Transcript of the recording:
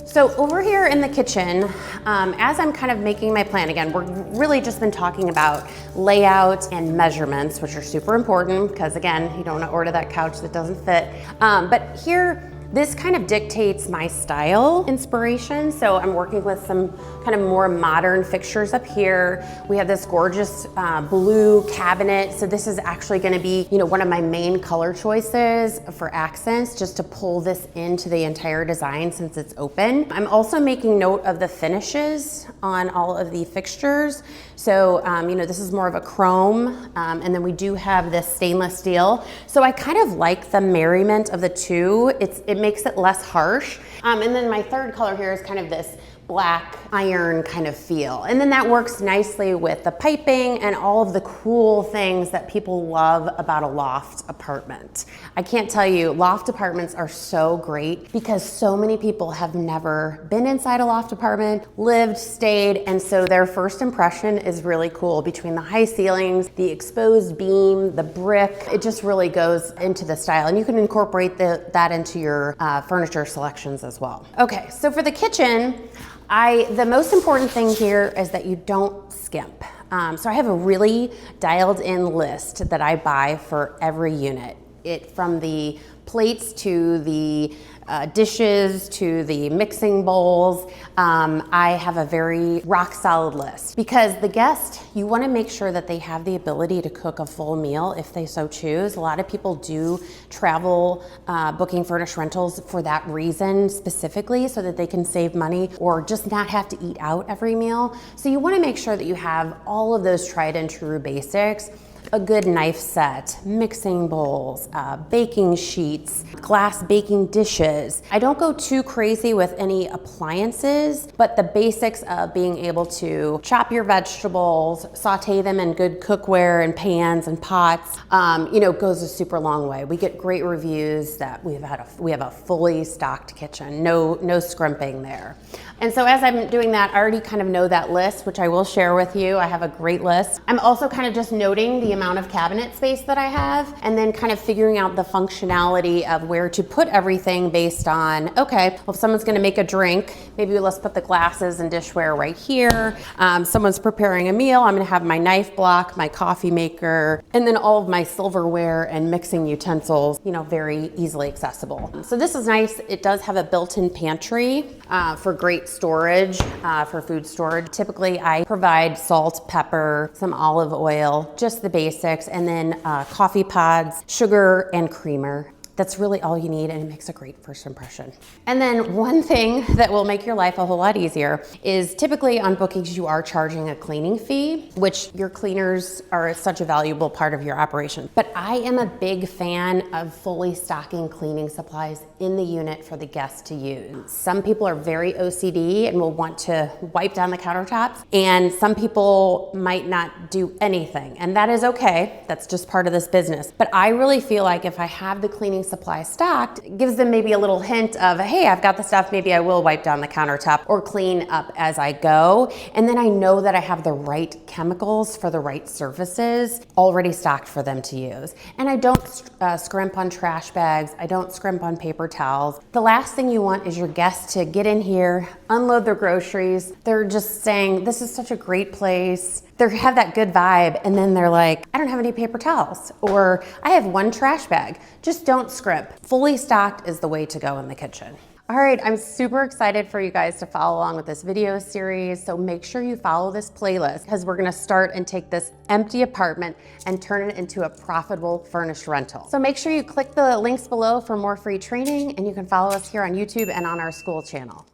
So over here in the kitchen, as I'm kind of making my plan, again, we're really just been talking about layout and measurements, which are super important because again, you don't want to order that couch that doesn't fit. But here, this kind of dictates my style inspiration. So I'm working with some kind of more modern fixtures up here. We have this gorgeous blue cabinet. So this is actually gonna be, one of my main color choices for accents, just to pull this into the entire design since it's open. I'm also making note of the finishes on all of the fixtures. So, this is more of a chrome, and then we do have this stainless steel. So I kind of like the merriment of the two. It makes it less harsh. And then my third color here is kind of this black iron kind of feel. And then that works nicely with the piping and all of the cool things that people love about a loft apartment. I can't tell you, loft apartments are so great because so many people have never been inside a loft apartment, lived, stayed, and so their first impression is really cool. Between the high ceilings, the exposed beam, the brick, it just really goes into the style. And you can incorporate that into your furniture selections as well. Okay, so for the kitchen, the most important thing here is that you don't skimp. So I have a really dialed in list that I buy for every unit. From the plates to the dishes to the mixing bowls. I have a very rock solid list because the guest, you want to make sure that they have the ability to cook a full meal if they so choose. A lot of people do travel booking furnished rentals for that reason specifically, so that they can save money or just not have to eat out every meal. So you want to make sure that you have all of those tried and true basics. A good knife set, mixing bowls, baking sheets, glass baking dishes. I don't go too crazy with any appliances, but the basics of being able to chop your vegetables, saute them in good cookware and pans and pots, goes a super long way. We get great reviews that we have a fully stocked kitchen, no scrimping there. And so as I'm doing that, I already kind of know that list, which I will share with you. I have a great list. I'm also kind of just noting the amount of cabinet space that I have, and then kind of figuring out the functionality of where to put everything based on, okay, well, if someone's gonna make a drink, maybe let's put the glasses and dishware right here. Someone's preparing a meal, I'm gonna have my knife block, my coffee maker, and then all of my silverware and mixing utensils, very easily accessible. So this is nice. It does have a built-in pantry for great storage, for food storage. Typically, I provide salt, pepper, some olive oil, just the basics, and then coffee pods, sugar, and creamer. That's really all you need, and it makes a great first impression. And then one thing that will make your life a whole lot easier is typically on bookings, you are charging a cleaning fee, which your cleaners are such a valuable part of your operation. But I am a big fan of fully stocking cleaning supplies in the unit for the guests to use. Some people are very OCD and will want to wipe down the countertops, and some people might not do anything, and that is okay. That's just part of this business. But I really feel like if I have the cleaning supply stocked, it gives them maybe a little hint of, hey, I've got the stuff, maybe I will wipe down the countertop or clean up as I go. And then I know that I have the right chemicals for the right surfaces already stocked for them to use. And I don't scrimp on trash bags. I don't scrimp on paper towels. The last thing you want is your guests to get in here, unload their groceries. They're just saying, this is such a great place. They have that good vibe, and then they're like, I don't have any paper towels, or I have one trash bag. Just don't scrimp. Fully stocked is the way to go in the kitchen. All right, I'm super excited for you guys to follow along with this video series. So make sure you follow this playlist because we're gonna start and take this empty apartment and turn it into a profitable furnished rental. So make sure you click the links below for more free training, and you can follow us here on YouTube and on our school channel.